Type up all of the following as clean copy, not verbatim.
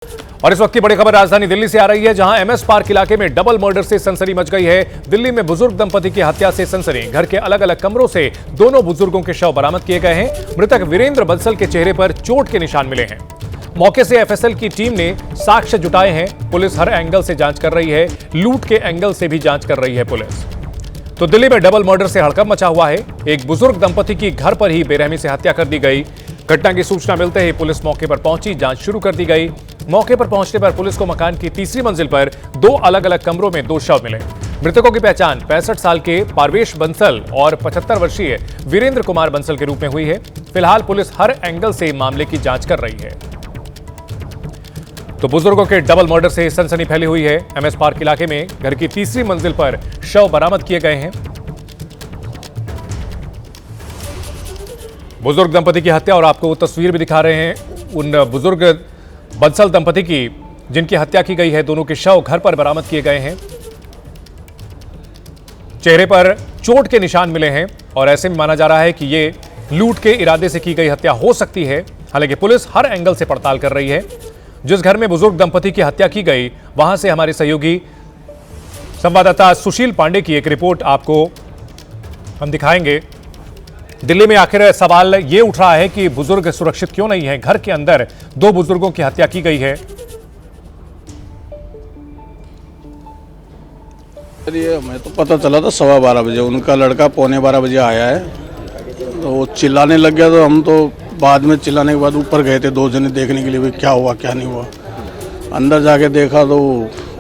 और इस वक्त की बड़ी खबर राजधानी दिल्ली से आ रही है, जहां एमएस पार्क इलाके में डबल मर्डर से सनसनी मच गई है। दिल्ली में बुजुर्ग दंपति की हत्या से सनसनी। घर के अलग अलग कमरों से दोनों बुजुर्गों के शव बरामद किए गए हैं। मृतक वीरेंद्र बंसल के चेहरे पर चोट के निशान मिले हैं। मौके से एफएसएल की टीम ने साक्ष्य जुटाए हैं। पुलिस हर एंगल से जांच कर रही है। लूट के एंगल से भी जांच कर रही है पुलिस। तो दिल्ली में डबल मर्डर से हड़कंप मचा हुआ है। एक बुजुर्ग दंपति की घर पर ही बेरहमी से हत्या कर दी गई। घटना की सूचना मिलते ही पुलिस मौके पर पहुंची, जांच शुरू कर दी गई। मौके पर पहुंचने पर पुलिस को मकान की तीसरी मंजिल पर दो अलग अलग कमरों में दो शव मिले। मृतकों की पहचान 65 साल के पारवेश बंसल और 75 वर्षीय वीरेंद्र कुमार बंसल के रूप में हुई है। फिलहाल पुलिस हर एंगल से मामले की जांच कर रही है। तो बुजुर्गों के डबल मर्डर से सनसनी फैली हुई है। एमएस पार्क इलाके में घर की तीसरी मंजिल पर शव बरामद किए गए हैं। बुजुर्ग दंपति की हत्या, और आपको वो तस्वीर भी दिखा रहे हैं उन बुजुर्ग बंसल दंपति की जिनकी हत्या की गई है। दोनों के शव घर पर बरामद किए गए हैं। चेहरे पर चोट के निशान मिले हैं और ऐसे में माना जा रहा है कि ये लूट के इरादे से की गई हत्या हो सकती है। हालांकि पुलिस हर एंगल से पड़ताल कर रही है। जिस घर में बुजुर्ग दंपति की हत्या की गई, वहां से हमारे सहयोगी संवाददाता सुशील पांडे की एक रिपोर्ट आपको हम दिखाएंगे। दिल्ली में आखिर सवाल ये उठ रहा है कि बुजुर्ग सुरक्षित क्यों नहीं है। घर के अंदर दो बुजुर्गों की हत्या की गई है। हमें तो पता चला था 12:15 बजे। उनका लड़का 11:15 बजे आया है, तो वो चिल्लाने लग गया। तो हम तो बाद में चिल्लाने के बाद ऊपर गए थे, दो जने देखने के लिए भी क्या हुआ क्या नहीं हुआ। अंदर जाके देखा तो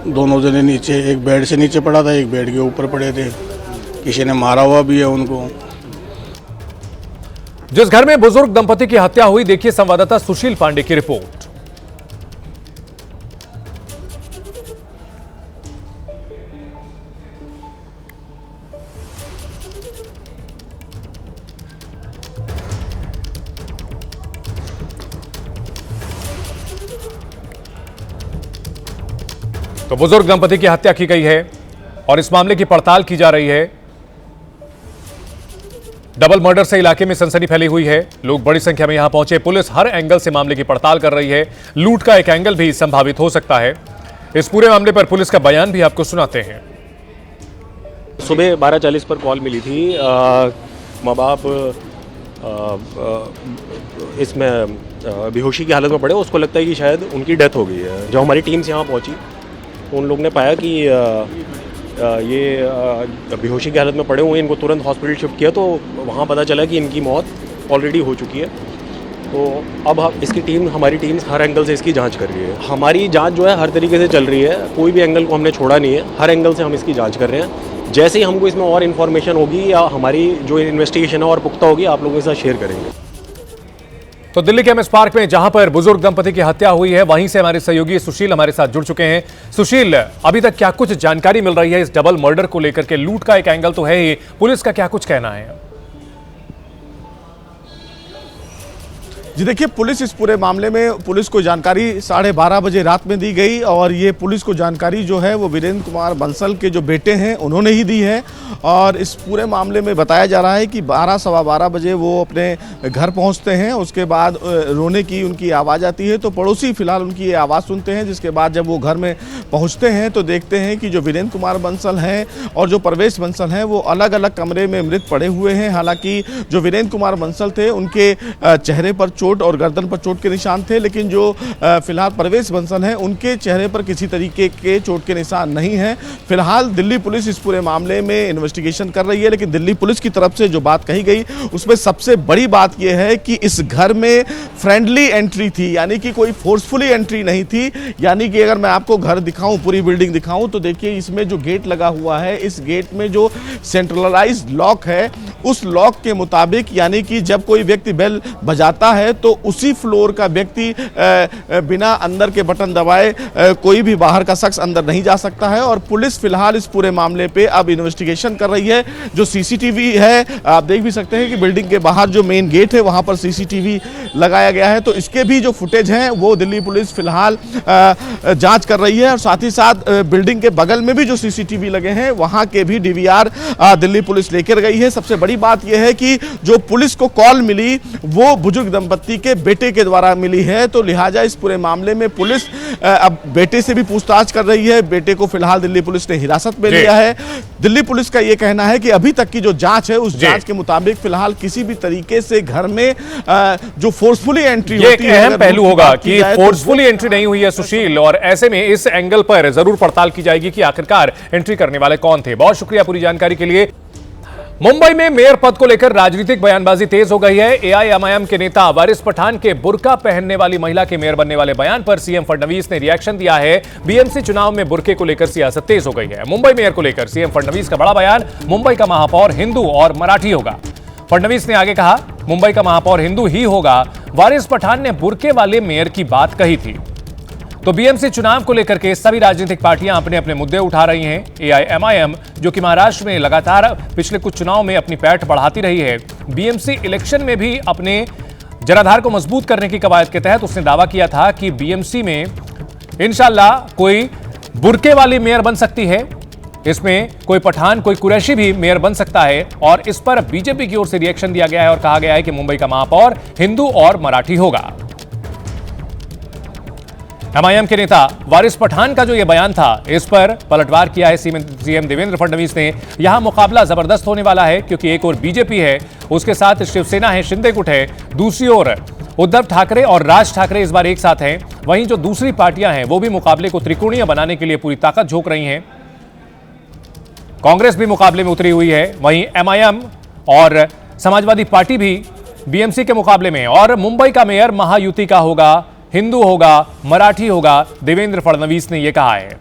दोनों जने नीचे, एक बेड से नीचे पड़ा था, एक बेड के ऊपर पड़े थे। किसी ने मारा हुआ भी है उनको। जिस घर में बुजुर्ग दंपति की हत्या हुई, देखिए संवाददाता सुशील पांडे की रिपोर्ट। तो बुजुर्ग दंपति की हत्या की गई है और इस मामले की पड़ताल की जा रही है। डबल मर्डर से इलाके में सनसनी फैली हुई है। लोग बड़ी संख्या में यहां पहुंचे। पुलिस हर एंगल से मामले की पड़ताल कर रही है। लूट का एक एंगल भी संभावित हो सकता है। इस पूरे मामले पर पुलिस का बयान भी आपको सुनाते हैं। सुबह 12:40 पर कॉल मिली थी। माँ बाप इसमें बेहोशी की हालत में पड़े। उसको लगता है कि शायद उनकी डेथ हो गई है। जब हमारी टीम्स यहाँ पहुँची तो उन लोग ने पाया कि ये बेहोशी की हालत में पड़े हुए हैं। इनको तुरंत हॉस्पिटल शिफ्ट किया तो वहाँ पता चला कि इनकी मौत ऑलरेडी हो चुकी है। तो अब हमारी टीम्स हर एंगल से इसकी जांच कर रही है। हमारी जांच जो है हर तरीके से चल रही है। कोई भी एंगल को हमने छोड़ा नहीं है। हर एंगल से हम इसकी जांच कर रहे हैं। जैसे ही हमको इसमें और इन्फॉर्मेशन होगी या हमारी जो इन्वेस्टिगेशन है और पुख्ता होगी, आप लोगों के साथ शेयर करेंगे। तो दिल्ली के एमएस पार्क में जहां पर बुजुर्ग दंपति की हत्या हुई है, वहीं से हमारे सहयोगी सुशील हमारे साथ जुड़ चुके हैं। सुशील, अभी तक क्या कुछ जानकारी मिल रही है इस डबल मर्डर को लेकर के? लूट का एक एंगल तो है ही, पुलिस का क्या कुछ कहना है? जी देखिए, पुलिस इस पूरे मामले में पुलिस को जानकारी 12:30 बजे रात में दी गई और ये पुलिस को जानकारी जो है वो वीरेंद्र कुमार बंसल के जो बेटे हैं उन्होंने ही दी है। और इस पूरे मामले में बताया जा रहा है कि 12-12:15 बजे वो अपने घर पहुंचते हैं। उसके बाद रोने की उनकी आवाज़ आती है, तो पड़ोसी फिलहाल उनकी ये आवाज़ सुनते हैं। जिसके बाद जब वो घर में पहुँचते हैं तो देखते हैं कि जो वीरेंद्र कुमार बंसल हैं और जो परवेश बंसल हैं वो अलग अलग कमरे में मृत पड़े हुए हैं। हालाँकि जो वीरेंद्र कुमार बंसल थे उनके चेहरे पर चोट और गर्दन पर चोट के निशान थे, लेकिन जो फिलहाल परवेश बंसल हैं उनके चेहरे पर किसी तरीके के चोट के निशान नहीं हैं। फिलहाल दिल्ली पुलिस इस पूरे मामले में इन्वेस्टिगेशन कर रही है। लेकिन दिल्ली पुलिस की तरफ से जो बात कही गई उसमें सबसे बड़ी बात यह है कि इस घर में फ्रेंडली एंट्री थी, यानी कि कोई फोर्सफुली एंट्री नहीं थी। यानी कि अगर मैं आपको घर दिखाऊं, पूरी बिल्डिंग दिखाऊं, तो देखिए इसमें जो गेट लगा हुआ है, इस गेट में जो सेंट्रलाइज्ड लॉक है, उस लॉक के मुताबिक यानी कि जब कोई व्यक्ति बेल बजाता है तो उसी फ्लोर का व्यक्ति बिना अंदर के बटन दबाए कोई भी बाहर का शख्स अंदर नहीं जा सकता है। और पुलिस फिलहाल इस पूरे मामले पे अब इन्वेस्टिगेशन कर रही है। जो सीसीटीवी है, आप देख भी सकते हैं कि बिल्डिंग के बाहर जो मेन गेट है वहां पर सीसीटीवी लगाया गया है। तो इसके भी जो फुटेज हैं वो दिल्ली पुलिस फिलहाल जांच कर रही है। और साथ ही साथ बिल्डिंग के बगल में भी जो सीसीटीवी लगे हैं वहां के भी डीवीआर दिल्ली पुलिस लेकर गई है। सबसे बड़ी बात यह है कि जो पुलिस को कॉल मिली वो बुजुर्ग दंपति पति के बेटे के द्वारा मिली है। तो लिहाजा इस पूरे मामले में पुलिस अब बेटे से भी पूछताछ कर रही है। बेटे को फिलहाल दिल्ली पुलिस ने हिरासत में लिया है। दिल्ली पुलिस का यह कहना है कि अभी तक की जो जांच है उस जांच के मुताबिक फिलहाल किसी भी तरीके से घर में जो फोर्सफुली एंट्री होती है, अहम पहलू होगा कि फोर्सफुली एंट्री नहीं हुई है सुशील, और ऐसे में इस एंगल पर जरूर पड़ताल की जाएगी कि आखिरकार एंट्री करने वाले कौन थे। बहुत शुक्रिया पूरी जानकारी के लिए। मुंबई में मेयर पद को लेकर राजनीतिक बयानबाजी तेज हो गई है। एआईएमआईएम के नेता वारिस पठान के बुर्का पहनने वाली महिला के मेयर बनने वाले बयान पर सीएम फडणवीस ने रिएक्शन दिया है। बीएमसी चुनाव में बुर्के को लेकर सियासत तेज हो गई है। मुंबई मेयर को लेकर सीएम फडणवीस का बड़ा बयान, मुंबई का महापौर हिंदू और मराठी होगा। फडणवीस ने आगे कहा, मुंबई का महापौर हिंदू ही होगा। वारिस पठान ने बुर्के वाले मेयर की बात कही थी। तो बीएमसी चुनाव को लेकर के सभी राजनीतिक पार्टियां अपने अपने मुद्दे उठा रही हैं। एआईएमआईएम जो कि महाराष्ट्र में लगातार पिछले कुछ चुनाव में अपनी पैठ बढ़ाती रही है, बीएमसी इलेक्शन में भी अपने जनाधार को मजबूत करने की कवायद के तहत उसने दावा किया था कि बीएमसी में इंशाल्लाह कोई बुर्के वाली मेयर बन सकती है, इसमें कोई पठान कोई कुरैशी भी मेयर बन सकता है। और इस पर बीजेपी की ओर से रिएक्शन दिया गया है और कहा गया है कि मुंबई का महापौर हिंदू और मराठी होगा। एमआईएम के नेता वारिस पठान का जो यह बयान था, इस पर पलटवार किया है सीएम देवेंद्र फडणवीस ने। यहां मुकाबला जबरदस्त होने वाला है क्योंकि एक और बीजेपी है, उसके साथ शिवसेना है, शिंदे गुट है, दूसरी ओर उद्धव ठाकरे और राज ठाकरे इस बार एक साथ हैं। वहीं जो दूसरी पार्टियां हैं वो भी मुकाबले को त्रिकोणीय बनाने के लिए पूरी ताकत झोंक रही हैं। कांग्रेस भी मुकाबले में उतरी हुई है, वहीं एमआईएम और समाजवादी पार्टी भी बीएमसी के मुकाबले में। और मुंबई का मेयर महायुति का होगा, हिंदू होगा, मराठी होगा, देवेंद्र फडणवीस ने यह कहा है।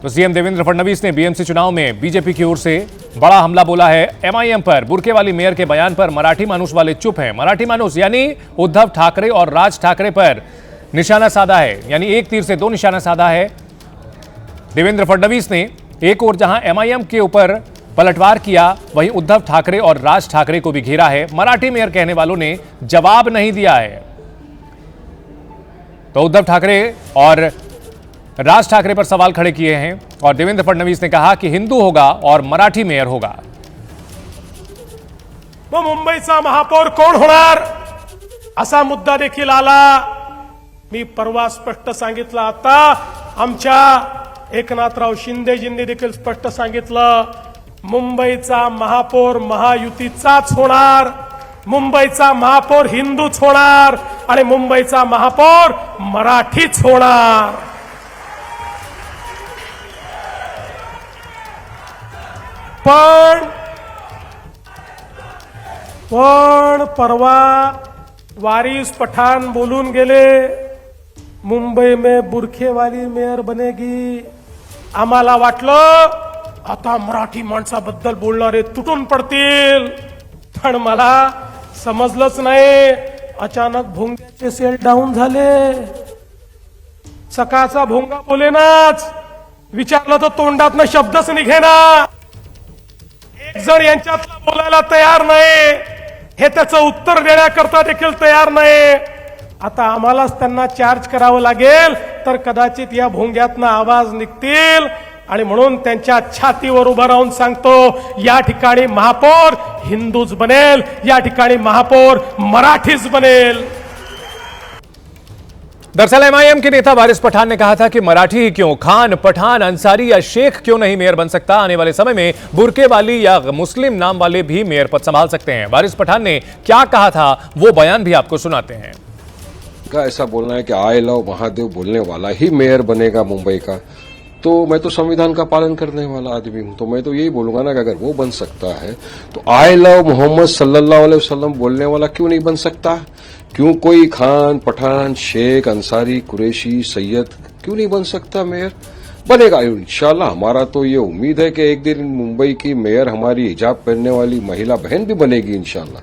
तो सीएम देवेंद्र फडणवीस ने बीएमसी चुनाव में बीजेपी की ओर से बड़ा हमला बोला है एमआईएम पर। बुर्के वाली मेयर के बयान पर मराठी मानुस वाले चुप हैं। मराठी मानुस यानी उद्धव ठाकरे और राज ठाकरे पर निशाना साधा है, यानी एक तीर से दो निशाना साधा है देवेंद्र फडणवीस ने। एक और जहां एमआईएम के ऊपर पलटवार किया, वहीं उद्धव ठाकरे और राज ठाकरे को भी घेरा है। मराठी मेयर कहने वालों ने जवाब नहीं दिया है। तो उद्धव ठाकरे और राज ठाकरे पर सवाल खड़े किए हैं और देवेंद्र फडणवीस ने कहा कि हिंदू होगा और मराठी मेयर होगा। मग मुंबईचा महापौर कोण होणार असा मुद्दा देखील आला। मी परवा स्पष्ट सांगितलं, आता आमच्या एकनाथराव शिंदेजींनी देखील स्पष्ट सांगितलं, मुंबईचा महापौर महायुतीचाच होणार, मुंबईचा महापौर हिंदूच होणार आणि मुंबईचा महापौर मराठीच होणार। पण परवा वारिस पठान बोलून गेले, मुंबई में बुरखे वाली मेयर बनेगी। आम्हाला वाटलं आता मराठी माणसाबद्दल बोलणारे तुटून पडतील, पण मला समजलंच नाही। अचानक भोंग्याचे सेल डाऊन झाले। सकाळचा भोंगा बोलेनाच, विचारलं तर तोंडातनं शब्दच निघेना। एक जण यांच्यातला बोलायला तयार नाही, हे त्याचं उत्तर देण्याकरता देखील तयार नाही। आता आम्हालाच त्यांना चार्ज करावं लागेल, तर कदाचित या भोंग्यातनं आवाज निघतील। आणि म्हणून त्यांच्या छातीवर उभं राहून सांगतो, या ठिकाणी महापौर हिंदूच बनेल, या ठिकाणी महापौर मराठीच बनेल। दरअसल एमआईएम के नेता वारिस पठान ने कहा था कि मराठी ही क्यों, खान, पठान, अंसारी या शेख क्यों नहीं मेयर बन सकता। आने वाले समय में बुर्के वाली या मुस्लिम नाम वाले भी मेयर पद संभाल सकते हैं। वारिस पठान ने क्या कहा था वो बयान भी आपको सुनाते हैं। का ऐसा बोलना है कि आई लव महादेव बोलने वाला ही मेयर बनेगा मुंबई का, तो मैं तो संविधान का पालन करने वाला आदमी हूं। तो मैं तो यही बोलूंगा ना कि अगर वो बन सकता है तो आई लव मोहम्मद सल्लल्लाहु अलैहि वसल्लम बोलने वाला क्यों नहीं बन सकता? क्यों कोई खान, पठान, शेख, अंसारी, कुरैशी, सैयद क्यों नहीं बन सकता मेयर? बनेगा इंशाल्लाह। हमारा तो ये उम्मीद है कि एक दिन मुंबई की मेयर हमारी हिजाब पहनने वाली महिला बहन भी बनेगी इंशाल्लाह।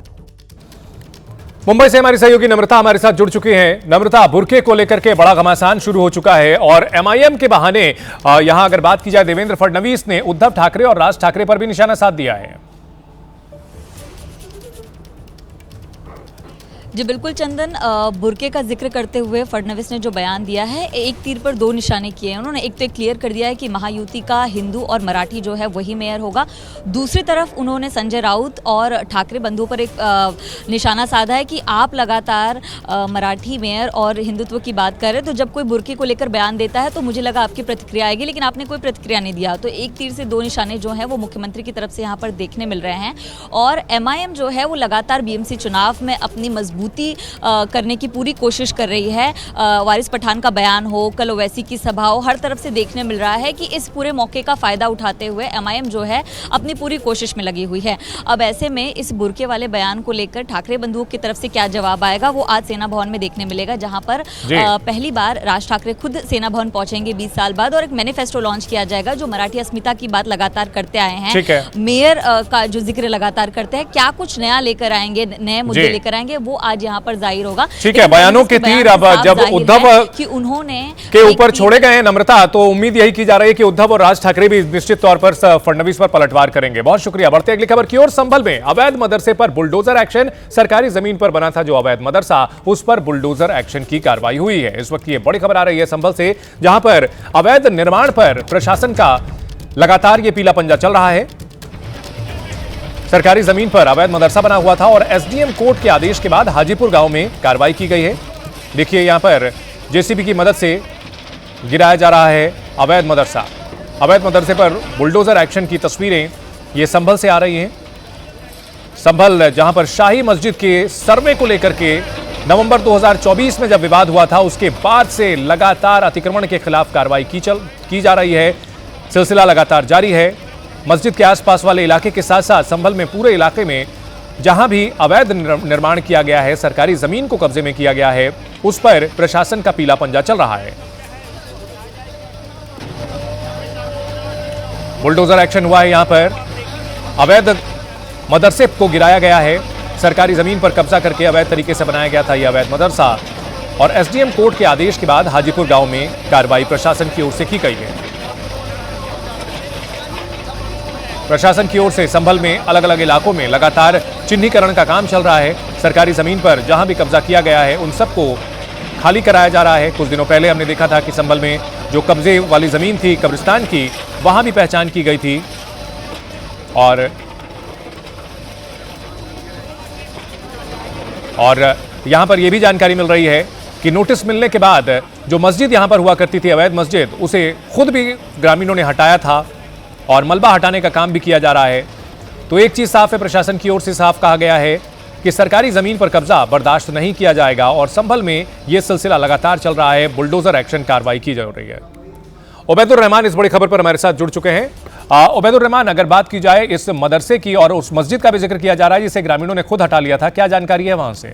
मुंबई से हमारी सहयोगी नम्रता हमारे साथ जुड़ चुकी हैं। नम्रता, बुर्के को लेकर के बड़ा घमासान शुरू हो चुका है और एमआईएम के बहाने यहां अगर बात की जाए, देवेंद्र फडणवीस ने उद्धव ठाकरे और राज ठाकरे पर भी निशाना साध दिया है। जी बिल्कुल चंदन, बुर्के का जिक्र करते हुए फडणवीस ने जो बयान दिया है, एक तीर पर दो निशाने किए हैं उन्होंने। एक तो क्लियर कर दिया है कि महायुति का हिंदू और मराठी जो है वही मेयर होगा। दूसरी तरफ उन्होंने संजय राउत और ठाकरे बंधुओं पर एक निशाना साधा है कि आप लगातार मराठी मेयर और हिंदुत्व की बात कर रहे हैं, तो जब कोई बुर्के को लेकर बयान देता है तो मुझे लगा आपकी प्रतिक्रिया आएगी, लेकिन आपने कोई प्रतिक्रिया नहीं दिया। तो एक तीर से दो निशाने जो हैं वो मुख्यमंत्री की तरफ से यहाँ पर देखने मिल रहे हैं। और MIM जो है वो लगातार BMC चुनाव में अपनी मजबूती करने की पूरी कोशिश कर रही है। वारिस पठान का बयान हो, कल ओवैसी की सभा हो, हर तरफ से देखने मिल रहा है कि इस पूरे मौके का फायदा उठाते हुए MIM जो है अपनी पूरी कोशिश में लगी हुई है। अब ऐसे में इस बुर्के वाले बयान को लेकर ठाकरे बंधुओं की तरफ से क्या जवाब आएगा वो आज सेना भवन में देखने मिलेगा, जहां पर पहली बार राज ठाकरे खुद सेना भवन पहुंचेंगे 20 साल बाद, और एक मैनिफेस्टो लॉन्च किया जाएगा जो मराठी अस्मिता की बात लगातार करते आए हैं, मेयर का जो जिक्र लगातार करते हैं, क्या कुछ नया लेकर आएंगे, नए मुद्दे लेकर आएंगे, वो आज यहाँ पर जाहिर होगा। ठीक है, बयानों के तीर अब जब उद्धव कि उन्होंने के ऊपर छोड़े गए हैं नम्रता, तो उम्मीद यही की जा रही है कि उद्धव और राज ठाकरे भी निश्चित तौर पर फडणवीस पर पलटवार करेंगे। बहुत शुक्रिया। बढ़ते अगली खबर की ओर। संभल में अवैध मदरसे पर बुलडोजर एक्शन। सरकारी जमीन पर बना था जो अवैध मदरसा, उस पर बुलडोजर एक्शन की कार्रवाई हुई है। इस वक्त ये बड़ी खबर आ रही है संभल से, जहां पर अवैध निर्माण पर प्रशासन का लगातार ये पीला पंजा चल रहा है। सरकारी जमीन पर अवैध मदरसा बना हुआ था और SDM कोर्ट के आदेश के बाद हाजीपुर गांव में कार्रवाई की गई है। देखिए यहां पर JCB की मदद से गिराया जा रहा है अवैध मदरसा। अवैध मदरसे पर बुलडोजर एक्शन की तस्वीरें ये संभल से आ रही हैं। संभल जहां पर शाही मस्जिद के सर्वे को लेकर के नवंबर 2024 में जब विवाद हुआ था, उसके बाद से लगातार अतिक्रमण के खिलाफ कार्रवाई की जा रही है। सिलसिला लगातार जारी है। मस्जिद के आसपास वाले इलाके के साथ साथ संभल में पूरे इलाके में जहां भी अवैध निर्माण किया गया है, सरकारी जमीन को कब्जे में किया गया है, उस पर प्रशासन का पीला पंजा चल रहा है। बुलडोजर एक्शन हुआ है। यहां पर अवैध मदरसे को गिराया गया है। सरकारी जमीन पर कब्जा करके अवैध तरीके से बनाया गया था यह अवैध मदरसा, और SDM कोर्ट के आदेश के बाद हाजीपुर गांव में कार्रवाई प्रशासन की ओर से की गई है। प्रशासन की ओर से संभल में अलग अलग इलाकों में लगातार चिन्हीकरण का काम चल रहा है। सरकारी जमीन पर जहां भी कब्जा किया गया है उन सबको खाली कराया जा रहा है। कुछ दिनों पहले हमने देखा था कि संभल में जो कब्जे वाली जमीन थी कब्रिस्तान की, वहां भी पहचान की गई थी। और यहां पर यह भी जानकारी मिल रही है कि नोटिस मिलने के बाद जो मस्जिद यहां पर हुआ करती थी अवैध मस्जिद, उसे खुद भी ग्रामीणों ने हटाया था और मलबा हटाने का काम भी किया जा रहा है। तो एक चीज साफ है, प्रशासन की ओर से साफ कहा गया है कि सरकारी जमीन पर कब्जा बर्दाश्त नहीं किया जाएगा, और संभल में यह सिलसिला लगातार चल रहा है। बुलडोजर एक्शन कार्रवाई की जा रही है। उबैदुर रहमान इस बड़ी खबर पर हमारे साथ जुड़ चुके हैं। उबैदुर रहमान, अगर बात की जाए इस मदरसे की और उस मस्जिद का भी जिक्र किया जा रहा है जिसे ग्रामीणों ने खुद हटा लिया था, क्या जानकारी है वहां से?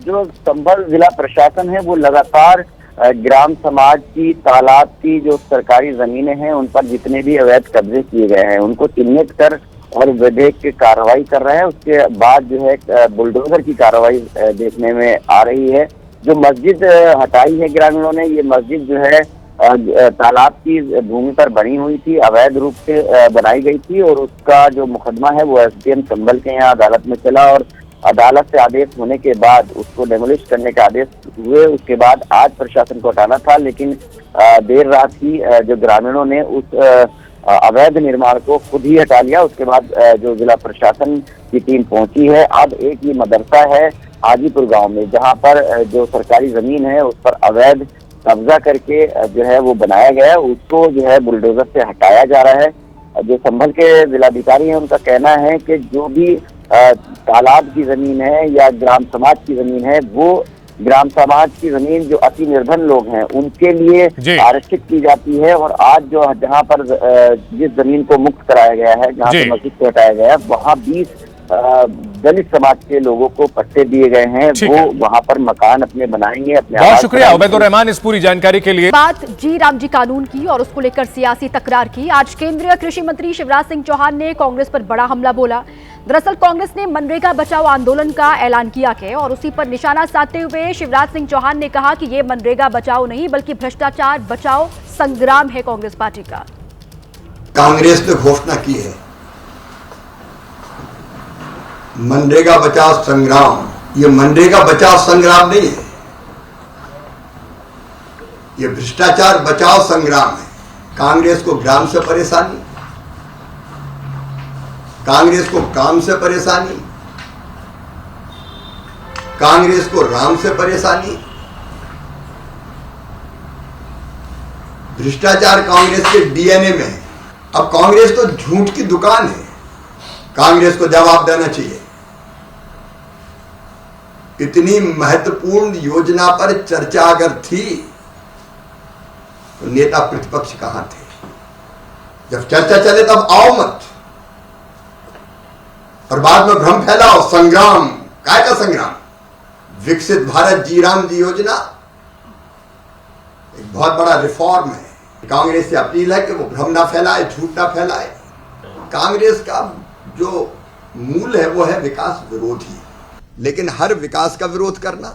जो संभल जिला प्रशासन है वो लगातार ग्राम समाज की, तालाब की जो सरकारी जमीनें हैं उन पर जितने भी अवैध कब्जे किए गए हैं उनको चिन्हित कर और विधेयक की कार्रवाई कर रहे हैं। उसके बाद जो है बुलडोजर की कार्रवाई देखने में आ रही है। जो मस्जिद हटाई है ग्रामीणों ने, ये मस्जिद जो है तालाब की भूमि पर बनी हुई थी, अवैध रूप से बनाई गई थी, और उसका जो मुकदमा है वो SDM संभल के यहाँ अदालत में चला, और अदालत से आदेश होने के बाद उसको डेमोलिश करने के आदेश हुए। उसके बाद आज प्रशासन को हटाना था, लेकिन देर रात ही जो ग्रामीणों ने उस अवैध निर्माण को खुद ही हटा लिया। उसके बाद जो जिला प्रशासन की टीम पहुंची है। अब एक ये मदरसा है हाजीपुर गांव में, जहां पर जो सरकारी जमीन है उस पर अवैध कब्जा करके जो है वो बनाया गया है, उसको जो है बुलडोजर से हटाया जा रहा है। जो संभल के जिलाधिकारी हैं उनका कहना है कि जो भी तालाब की जमीन है या ग्राम समाज की जमीन है, वो ग्राम समाज की जमीन जो अति निर्धन लोग हैं उनके लिए आरक्षित की जाती है। और आज जो जहां पर जिस जमीन को मुक्त कराया गया है, जहां पर मस्जिद को हटाया गया है, वहां 20 दलित समाज के लोगों को पट्टे दिए गए हैं। वो वहां पर मकान अपने बनाएंगे। अपने बहुत शुक्रिया उबैदुर रहमान इस पूरी जानकारी के लिए। बात जी राम जी कानून की और उसको लेकर सियासी तकरार की। आज केंद्रीय कृषि मंत्री शिवराज सिंह चौहान ने कांग्रेस पर बड़ा हमला बोला। दरअसल कांग्रेस ने मनरेगा बचाओ आंदोलन का ऐलान किया है और उसी पर निशाना साधते हुए शिवराज सिंह चौहान ने कहा कि ये मनरेगा बचाओ नहीं बल्कि भ्रष्टाचार बचाओ संग्राम है कांग्रेस पार्टी का। कांग्रेस ने घोषणा की है मनरेगा बचाव संग्राम, ये मनरेगा बचाव संग्राम नहीं है, ये भ्रष्टाचार बचाव संग्राम है। कांग्रेस को ग्राम से परेशानी, कांग्रेस को काम से परेशानी, कांग्रेस को राम से परेशानी। भ्रष्टाचार कांग्रेस के डीएनए में है। अब कांग्रेस तो झूठ की दुकान है, कांग्रेस को जवाब देना चाहिए। इतनी महत्वपूर्ण योजना पर चर्चा अगर थी तो नेता प्रतिपक्ष कहां थे? जब चर्चा चले तब आओ मत, और बाद में भ्रम फैलाओ। संग्राम, काय का संग्राम? विकसित भारत जी राम जी योजना एक बहुत बड़ा रिफॉर्म है। कांग्रेस से अपील है कि वो भ्रम ना फैलाए, झूठ ना फैलाए। कांग्रेस का जो मूल है वो है विकास विरोधी, लेकिन हर विकास का विरोध करना,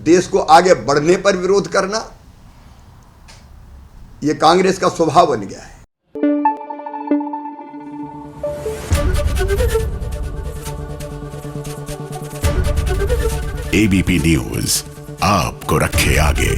देश को आगे बढ़ने पर विरोध करना, ये कांग्रेस का स्वभाव बन गया है। एबीपी न्यूज आपको रखे आगे।